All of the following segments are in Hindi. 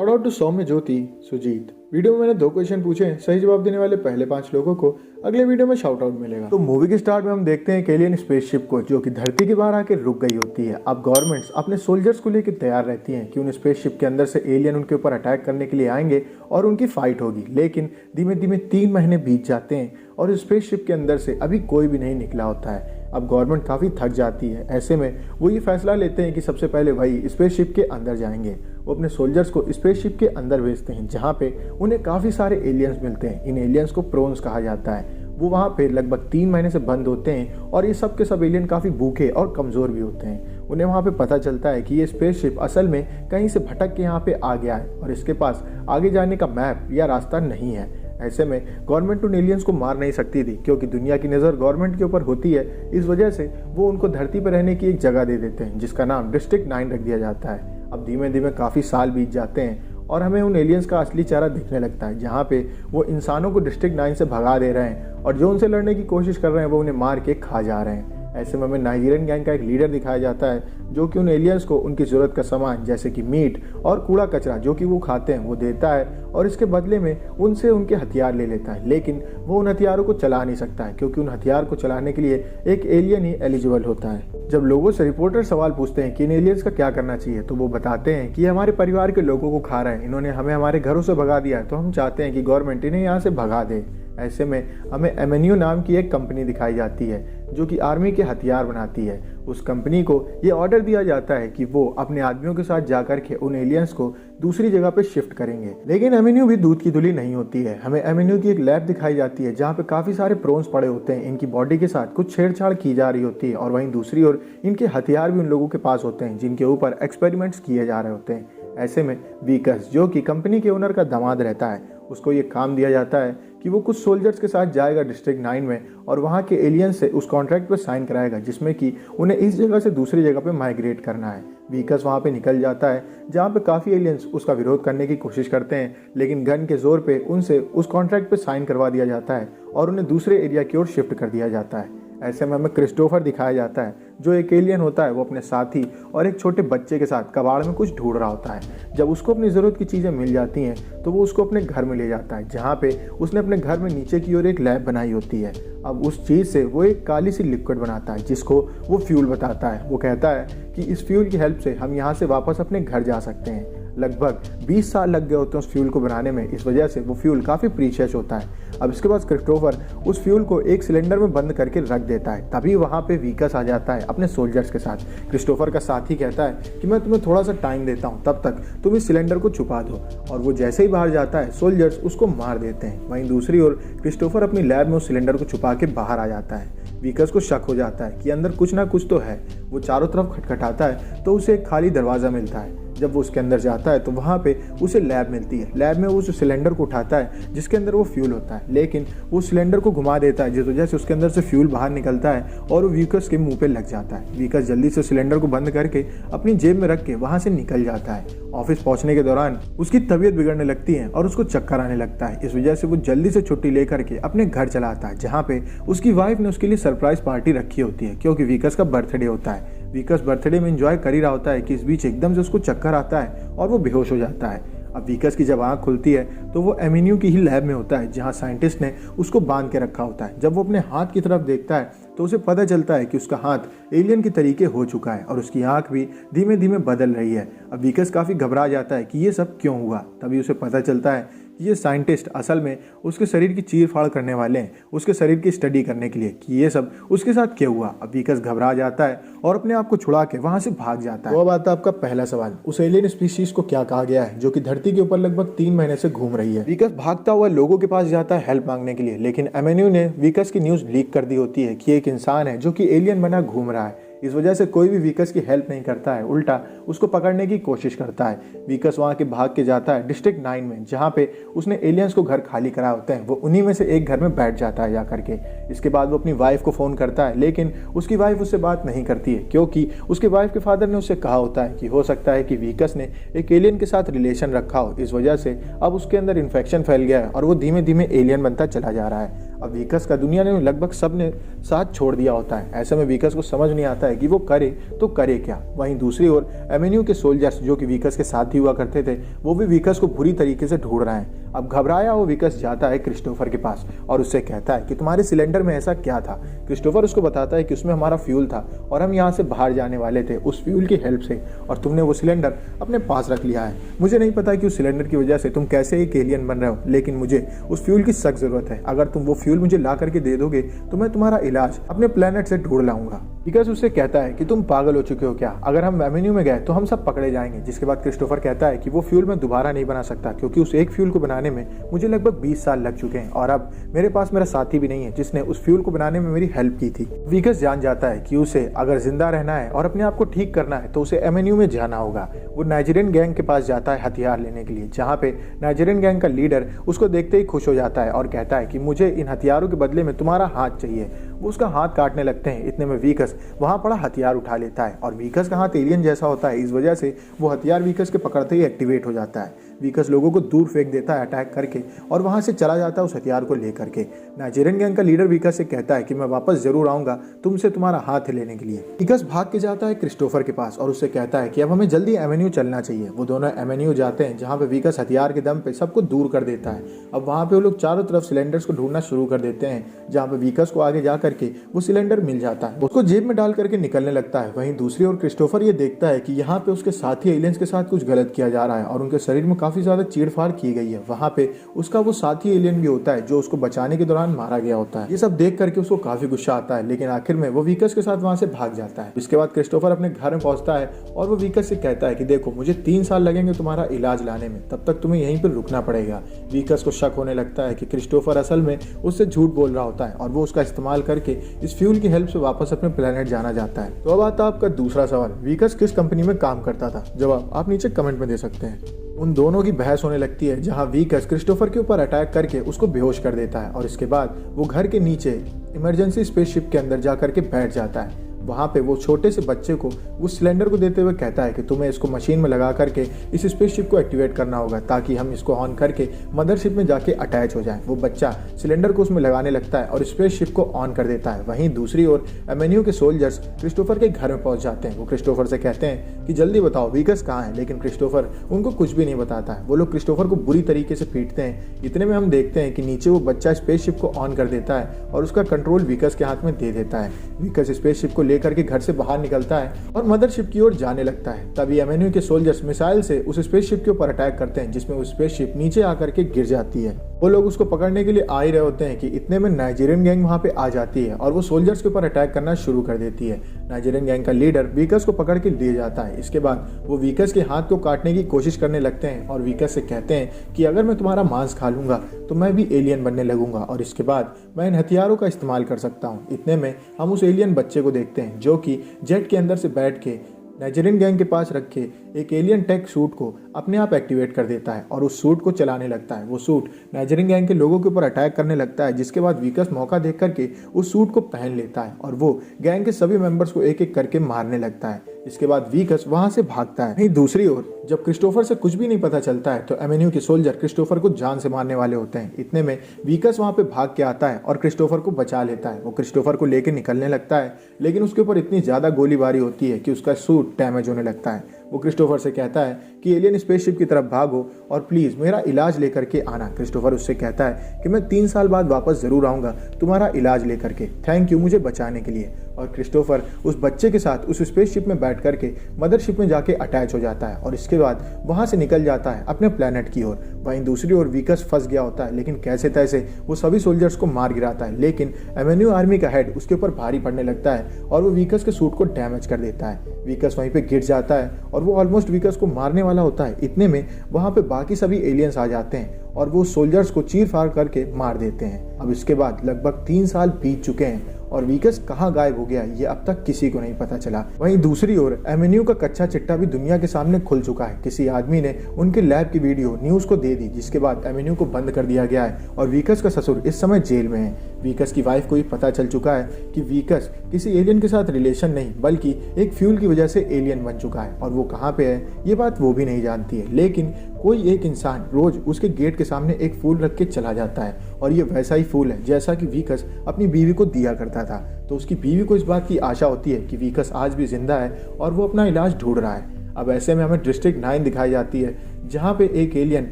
Short out to Saumya Jyoti Sujeet. Video में मैंने 2 क्वेश्चन पूछे, सही जवाब देने वाले पहले 5 लोगों को अगले वीडियो में शाउट आउट मिलेगा। तो मूवी के स्टार्ट में हम देखते हैं एक एलियन स्पेसशिप को जो कि धरती के बाहर आके रुक गई होती है। अब गवर्नमेंट्स अपने सोल्जर्स को लेकर तैयार रहती हैं कि उन स्पेसशिप के अंदर से एलियन उनके ऊपर अटैक करने के लिए आएंगे और उनकी फाइट होगी। लेकिन धीमे धीमे 3 महीने बीत जाते हैं और स्पेसशिप के अंदर से अभी कोई भी नहीं निकला होता है। अब गवर्नमेंट काफ़ी थक जाती है। ऐसे में वो ये फैसला लेते हैं कि सबसे पहले वही स्पेसशिप के अंदर जाएंगे। वो अपने सोल्जर्स को स्पेसशिप के अंदर भेजते हैं जहाँ पे उन्हें काफ़ी सारे एलियंस मिलते हैं। इन एलियंस को प्रोन्स कहा जाता है। वो वहाँ पे लगभग 3 महीने से बंद होते हैं और ये सब के सब एलियन काफ़ी भूखे और कमज़ोर भी होते हैं। उन्हें वहाँ पे पता चलता है कि ये स्पेसशिप असल में कहीं से भटक के यहाँ पे आ गया है और इसके पास आगे जाने का मैप या रास्ता नहीं है। ऐसे में गवर्नमेंट उन एलियंस को मार नहीं सकती थी क्योंकि दुनिया की नज़र गवर्नमेंट के ऊपर होती है। इस वजह से वो उनको धरती पर रहने की एक जगह दे देते हैं जिसका नाम डिस्ट्रिक्ट 9 रख दिया जाता है। अब धीमे धीमे काफ़ी साल बीत जाते हैं और हमें उन एलियंस का असली चेहरा दिखने लगता है जहाँ पे वो इंसानों को डिस्ट्रिक्ट 9 से भगा दे रहे हैं और जो उनसे लड़ने की कोशिश कर रहे हैं वो उन्हें मार के खा जा रहे हैं। ऐसे में हमें नाइजीरियन गैंग का एक लीडर दिखाया जाता है जो कि उन एलियंस को उनकी ज़रूरत का सामान जैसे कि मीट और कूड़ा कचरा जो कि वो खाते हैं वो देता है और इसके बदले में उनसे उनके हथियार ले लेता है। लेकिन वो उन हथियारों को चला नहीं सकता है क्योंकि उन हथियार को चलाने के लिए एक एलियन ही एलिजिबल होता है। जब लोगों से रिपोर्टर सवाल पूछते हैं कि इन एलियंस का क्या करना चाहिए तो वो बताते हैं कि ये हमारे परिवार के लोगों को खा रहे हैं, इन्होंने हमें हमारे घरों से भगा दिया है, तो हम चाहते हैं कि गवर्नमेंट इन्हें यहाँ से भगा दे। ऐसे में हमें एमएनयू नाम की एक कंपनी दिखाई जाती है जो कि आर्मी के हथियार बनाती है। उस कंपनी को ये ऑर्डर दिया जाता है कि वो अपने आदमियों के साथ जाकर के उन एलियंस को दूसरी जगह पे शिफ्ट करेंगे। लेकिन एमएनयू भी दूध की धुली नहीं होती है। हमें एमएनयू की एक लैब दिखाई जाती है जहाँ पे काफ़ी सारे प्रोन्स पड़े होते हैं। इनकी बॉडी के साथ कुछ छेड़छाड़ की जा रही होती है और वहीं दूसरी ओर इनके हथियार भी उन लोगों के पास होते हैं जिनके ऊपर एक्सपेरिमेंट्स किए जा रहे होते हैं। ऐसे में वीकस जो कि कंपनी के ओनर का दामाद रहता है उसको ये काम दिया जाता है कि वो कुछ सोल्जर्स के साथ जाएगा डिस्ट्रिक्ट 9 में और वहाँ के एलियंस से उस कॉन्ट्रैक्ट पर साइन कराएगा जिसमें कि उन्हें इस जगह से दूसरी जगह पे माइग्रेट करना है। वीकस वहाँ पे निकल जाता है जहाँ पे काफ़ी एलियंस उसका विरोध करने की कोशिश करते हैं लेकिन गन के जोर पे उनसे उस कॉन्ट्रैक्ट पे साइन करवा दिया जाता है और उन्हें दूसरे एरिया की ओर शिफ्ट कर दिया जाता है। ऐसे में हमें क्रिस्टोफर दिखाया जाता है जो एक एलियन होता है। वो अपने साथी और एक छोटे बच्चे के साथ कबाड़ में कुछ ढूंढ रहा होता है। जब उसको अपनी ज़रूरत की चीज़ें मिल जाती हैं तो वो उसको अपने घर में ले जाता है जहाँ पे उसने अपने घर में नीचे की ओर एक लैब बनाई होती है। अब उस चीज़ से वो एक काली सी लिक्विड बनाता है जिसको वो फ्यूल बताता है। वो कहता है कि इस फ्यूल की हेल्प से हम यहाँ से वापस अपने घर जा सकते हैं। लगभग 20 साल लग गए होते हैं उस फ्यूल को बनाने में। इस वजह से वो फ्यूल काफ़ी प्रीशियस होता है। अब इसके बाद क्रिस्टोफर उस फ्यूल को एक सिलेंडर में बंद करके रख देता है। तभी वहाँ पे वीकस आ जाता है अपने सोल्जर्स के साथ। क्रिस्टोफर का साथी कहता है कि मैं तुम्हें थोड़ा सा टाइम देता हूँ, तब तक तुम इस सिलेंडर को छुपा दो। और वो जैसे ही बाहर जाता है सोल्जर्स उसको मार देते हैं। वहीं दूसरी ओर क्रिस्टोफर अपनी लैब में उस सिलेंडर को छुपा के बाहर आ जाता है। वीकस को शक हो जाता है कि अंदर कुछ ना कुछ तो है। वो चारों तरफ खटखटाता है तो उसे एक खाली दरवाज़ा मिलता है। जब वो उसके अंदर जाता है तो वहाँ पे उसे लैब मिलती है। लैब में वो उस सिलेंडर को उठाता है जिसके अंदर वो फ्यूल होता है लेकिन वो सिलेंडर को घुमा देता है जिस वजह से उसके अंदर से फ्यूल बाहर निकलता है और वो वीकस के मुंह पे लग जाता है। वीकस जल्दी से सिलेंडर को बंद करके अपनी जेब में रख के वहाँ से निकल जाता है। ऑफिस पहुँचने के दौरान उसकी तबीयत बिगड़ने लगती है और उसको चक्कर आने लगता है। इस वजह से वो जल्दी से छुट्टी लेकर के अपने घर चला आता है जहाँ पे उसकी वाइफ ने उसके लिए सरप्राइज पार्टी रखी होती है क्योंकि वीकस का बर्थडे होता है। वीकस बर्थडे में एंजॉय कर ही रहा होता है कि इस बीच एकदम से उसको चक्कर आता है और वो बेहोश हो जाता है। अब वीकस की जब आँख खुलती है तो वो एमएनयू की ही लैब में होता है जहाँ साइंटिस्ट ने उसको बांध के रखा होता है। जब वो अपने हाथ की तरफ देखता है तो उसे पता चलता है कि उसका हाथ एलियन के तरीके हो चुका है और उसकी आँख भी धीमे धीमे बदल रही है। अब वीकस काफ़ी घबरा जाता है कि ये सब क्यों हुआ। तभी उसे पता चलता है कि ये साइंटिस्ट असल में उसके शरीर की चीर फाड़ करने वाले हैं, उसके शरीर की स्टडी करने के लिए कि ये सब उसके साथ क्या हुआ। अब वीकस घबरा जाता है और अपने आप को छुड़ा के वहाँ से भाग जाता है। वो बात है आपका पहला सवाल, उस एलियन स्पीशीज को क्या कहा गया है जो कि धरती के ऊपर लगभग 3 महीने से घूम रही है। वीकस भागता हुआ लोगों के पास जाता है हेल्प मांगने के लिए लेकिन एमएनयू ने वीकस की न्यूज़ लीक कर दी होती है कि एक इंसान है जो कि एलियन बना घूम रहा है। इस वजह से कोई भी वीकस की हेल्प नहीं करता है, उल्टा उसको पकड़ने की कोशिश करता है। वीकस वहाँ के भाग के जाता है डिस्ट्रिक्ट 9 में जहाँ पे उसने एलियंस को घर खाली कराए होते हैं। वो उन्हीं में से एक घर में बैठ जाता है जा करके। इसके बाद वो अपनी वाइफ को फ़ोन करता है लेकिन उसकी वाइफ उससे बात नहीं करती है क्योंकि उसके वाइफ के फादर ने उससे कहा होता है कि हो सकता है कि वीकस ने एक एलियन के साथ रिलेशन रखा हो। इस वजह से अब उसके अंदर इन्फेक्शन फैल गया है और वो धीमे धीमे एलियन बनता चला जा रहा है। अब वीकस का दुनिया ने लगभग सब ने साथ छोड़ दिया होता है। ऐसे में वीकस को समझ नहीं आता है कि वो करे तो करे क्या। वहीं दूसरी ओर एवेन्यू के सोल्जर्स जो कि वीकस के साथ ही हुआ करते थे, वो भी वीकस को बुरी तरीके से ढूंढ रहे हैं। अब घबराया वो वीकस जाता है क्रिस्टोफर के पास और उससे कहता है कि तुम्हारे सिलेंडर में ऐसा क्या था। क्रिस्टोफर उसको बताता है कि उसमें हमारा फ्यूल था और हम यहाँ से बाहर जाने वाले थे उस फ्यूल की हेल्प से, और तुमने वो सिलेंडर अपने पास रख लिया है। मुझे नहीं पता कि उस सिलेंडर की वजह से तुम कैसे एक एलियन बन रहे हो, लेकिन मुझे उस फ्यूल की सख्त जरूरत है। अगर तुम वो फ्यूल मुझे ला करके दे दोगे तो मैं तुम्हारा इलाज अपने प्लेनेट से ढूंढ लाऊंगा। वीकस उससे कहता है कि तुम पागल हो चुके हो क्या, अगर हम एवेन्यू में गए तो हम सब पकड़े जाएंगे। जिसके बाद क्रिस्टोफर कहता है कि वो फ्यूल मैं दोबारा नहीं बना सकता, क्योंकि उस एक फ्यूल को बनाने में मुझे लगभग 20 साल लग चुके हैं और अब मेरे पास मेरा साथी भी नहीं है जिसने उस फ्यूल को बनाने में मेरी हेल्प की थी। वीकस जान जाता है कि उसे अगर जिंदा रहना है और अपने आप को ठीक करना है तो उसे एवेन्यू में जाना होगा। वो नाइजीरियन गैंग के पास जाता है हथियार लेने के लिए, जहाँ पे नाइजीरियन गैंग का लीडर उसको देखते ही खुश हो जाता है और कहता है कि मुझे इन हथियारों के बदले में तुम्हारा हाथ चाहिए। वो उसका हाथ काटने लगते हैं। इतने में वीकस वहां पड़ा हथियार उठा लेता है और वीकस का हाथ एलियन जैसा होता है, इस वजह से वो हथियार वीकस के पकड़ते ही एक्टिवेट हो जाता है। वीकस लोगों को दूर फेंक देता है अटैक करके और वहां से चला जाता है उस हथियार को लेकर के। नाइजीरियन गैंग का लीडर वीकस से कहता है कि मैं वापस जरूर आऊंगा तुमसे तुम्हारा हाथ लेने के लिए। वीकस भाग के जाता है क्रिस्टोफर के पास और उससे कहता है कि अब हमें जल्दी एवेन्यू चलना चाहिए। वो दोनों एवेन्यू जाते हैं जहाँ पे वीकस हथियार के दम पे सबको दूर कर देता है। अब वहाँ पे वो लोग चारों तरफ सिलेंडर्स को ढूंढना शुरू कर देते हैं, जहाँ पे वीकस को आगे जा करके वो सिलेंडर मिल जाता है। उसको जेब में डाल करके निकलने लगता है। वहीं दूसरी ओर क्रिस्टोफर ये देखता है कि यहाँ पे उसके साथी एलियंस के साथ कुछ गलत किया जा रहा है और उनके शरीर में काफी ज्यादा चीड़फाड़ की गई है। वहाँ पे उसका वो साथी एलियन भी होता है जो उसको बचाने के दौरान मारा गया होता है। ये सब देख करके उसको काफी गुस्सा आता है, लेकिन आखिर में वो वीकस के साथ वहां से भाग जाता है। इसके बाद क्रिस्टोफर अपने घर में पहुंचता है और वो वीकस से कहता है कि देखो मुझे 3 साल लगेंगे तुम्हारा इलाज लाने में, तब तक तुम्हें यहीं पर रुकना पड़ेगा। वीकस को शक होने लगता है कि क्रिस्टोफर असल में उससे झूठ बोल रहा होता है और वो उसका इस्तेमाल करके इस फ्यूल की हेल्प से वापस अपने प्लेनेट जाना चाहता है। तो अब आता है आपका दूसरा सवाल, वीकस किस कंपनी में काम करता था? जवाब आप नीचे कमेंट में दे सकते हैं। उन दोनों की बहस होने लगती है, जहां वीकस क्रिस्टोफर के ऊपर अटैक करके उसको बेहोश कर देता है और इसके बाद वो घर के नीचे इमरजेंसी स्पेसशिप के अंदर जा करके बैठ जाता है। वहाँ पे वो छोटे से बच्चे को उस सिलेंडर को देते हुए कहता है कि तुम्हें इसको मशीन में लगा करके इस स्पेसशिप को एक्टिवेट करना होगा ताकि हम इसको ऑन करके मदरशिप में जाके अटैच हो जाएं। वो बच्चा सिलेंडर को उसमें लगाने लगता है और स्पेसशिप को ऑन कर देता है। वहीं दूसरी ओर एवेन्यू के सोल्जर्स क्रिस्टोफर के घर में पहुंच जाते हैं। वो क्रिस्टोफर से कहते हैं कि जल्दी बताओ वीकस कहाँ है, लेकिन क्रिस्टोफर उनको कुछ भी नहीं बताता है। वो लोग क्रिस्टोफर को बुरी तरीके से पीटते हैं। इतने में हम देखते हैं कि नीचे वो बच्चा स्पेसशिप को ऑन कर देता है और उसका कंट्रोल वीकस के हाथ में दे देता है। वीकस स्पेसशिप को लेकर के घर से बाहर निकलता है और मदरशिप की ओर जाने लगता है। तभी एवेन्यू के सोल्जर्स मिसाइल से उस स्पेसशिप के ऊपर अटैक करते हैं, जिसमें वो स्पेसशिप नीचे आकर के गिर जाती है। वो लोग उसको पकड़ने के लिए आ ही रहे होते हैं कि इतने में नाइजीरियन गैंग वहां पे आ जाती है और वो सोल्जर्स के ऊपर अटैक करना शुरू कर देती है। नाइजीरियन गैंग का लीडर वीकस को पकड़ के ले जाता है। इसके बाद वो वीकस के हाथ को काटने की कोशिश करने लगते हैं और वीकस से कहते हैं कि अगर मैं तुम्हारा मांस खा लूंगा तो मैं भी एलियन बनने लगूंगा और इसके बाद मैं इन हथियारों का इस्तेमाल कर सकता हूँ। इतने में हम उस एलियन बच्चे को देखते हैं जो कि जेट के अंदर से बैठ के नाइजीरियन गैंग के पास रखे एक एलियन टेक सूट को अपने आप एक्टिवेट कर देता है और उस सूट को चलाने लगता है। वो सूट नाइजीरियन गैंग के लोगों के ऊपर अटैक करने लगता है, जिसके बाद वीकस मौका देख करके उस सूट को पहन लेता है और वो गैंग के सभी मेंबर्स को एक एक करके मारने लगता है। इसके बाद वीकस वहां से भागता है। वहीं दूसरी ओर जब क्रिस्टोफर से कुछ भी नहीं पता चलता है तो एवेन्यू के सोल्जर क्रिस्टोफर को जान से मारने वाले होते हैं। इतने में वीकस वहां पे भाग के आता है और क्रिस्टोफर को बचा लेता है। वो क्रिस्टोफर को लेकर निकलने लगता है, लेकिन उसके ऊपर इतनी ज्यादा गोलीबारी होती है कि उसका सूट डैमेज होने लगता है। वो क्रिस्टोफर से कहता है कि एलियन स्पेसशिप की तरफ भागो और प्लीज मेरा इलाज लेकर के आना। क्रिस्टोफर उससे कहता है कि मैं 3 साल बाद वापस जरूर आऊंगा तुम्हारा इलाज लेकर के, थैंक यू मुझे बचाने के लिए। और क्रिस्टोफर उस बच्चे के साथ उस स्पेसशिप में बैठ करके मदरशिप में जाके अटैच हो जाता है और इसके बाद वहां से निकल जाता है अपने प्लेनेट की ओर। वहीं दूसरी ओर वीकस फंस गया होता है, लेकिन कैसे तैसे वो सभी सोल्जर्स को मार गिराता है, लेकिन एवेन्यू आर्मी का हेड उसके ऊपर भारी पड़ने लगता है और वो वीकस के सूट को डैमेज कर देता है। वीकस वहीं पे गिर जाता है और वो ऑलमोस्ट वीकस को मारने वाला होता है। इतने में वहां पे बाकी सभी एलियंस आ जाते हैं और वो सोल्जर्स को चीर फाड़ करके मार देते हैं। अब इसके बाद लगभग 3 साल बीत चुके हैं और वीकस कहाँ गायब हो गया ये अब तक किसी को नहीं पता चला। वहीं दूसरी ओर एवेन्यू का कच्चा चिट्टा भी दुनिया के सामने खुल चुका है। किसी आदमी ने उनके लैब की वीडियो न्यूज को दे दी, जिसके बाद एवेन्यू को बंद कर दिया गया है और वीकस का ससुर इस समय जेल में है। वीकस की वाइफ को भी पता चल चुका है कि वीकस किसी एलियन के साथ रिलेशन नहीं बल्कि एक फ्यूल की वजह से एलियन बन चुका है, और वो कहाँ पे है ये बात वो भी नहीं जानती है। लेकिन कोई एक इंसान रोज उसके गेट के सामने एक फूल रख के चला जाता है, और ये वैसा ही फूल है जैसा कि वीकस अपनी बीवी को दिया करता था। तो उसकी बीवी को इस बात की आशा होती है कि वीकस आज भी जिंदा है और वो अपना इलाज ढूंढ रहा है। अब ऐसे में हमें डिस्ट्रिक्ट 9 दिखाई जाती है, जहाँ पे एक एलियन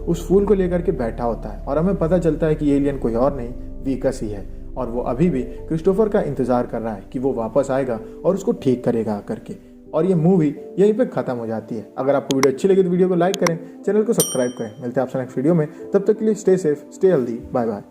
उस फूल को लेकर के बैठा होता है, और हमें पता चलता है कि एलियन कोई और नहीं वीकस ही है, और वो अभी भी क्रिस्टोफर का इंतजार कर रहा है कि वो वापस आएगा और उसको ठीक करेगा करके। और ये मूवी यहीं पे खत्म हो जाती है। अगर आपको वीडियो अच्छी लगी तो वीडियो को लाइक करें, चैनल को सब्सक्राइब करें। मिलते हैं आपसे नेक्स्ट वीडियो में, तब तक के लिए stay safe, stay healthy, bye bye.